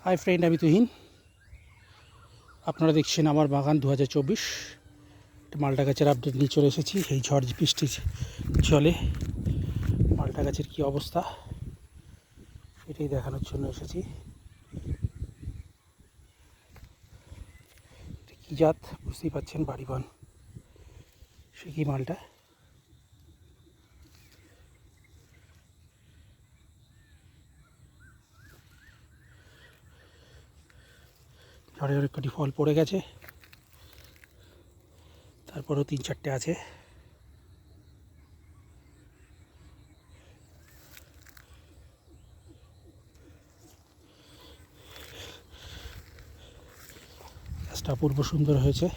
Hi friend, আমি তুহিন। আপনারা দেখছেন আমার বাগান 2024। মালটা গাছের আপডেট নিয়ে চলে এসেছি। এই ঝড় বৃষ্টির জলে মালটা গাছের কী অবস্থা এটাই দেখানোর জন্য এসেছি। কী জাত বুঝতেই পারছেন, বাড়িবান সে কি মালটা। ঝড়ে অনেক কটি ফল পড়ে গেছে, তারপরেও 3-4টে আছে। গাছটা অপূর্ব সুন্দর হয়েছে।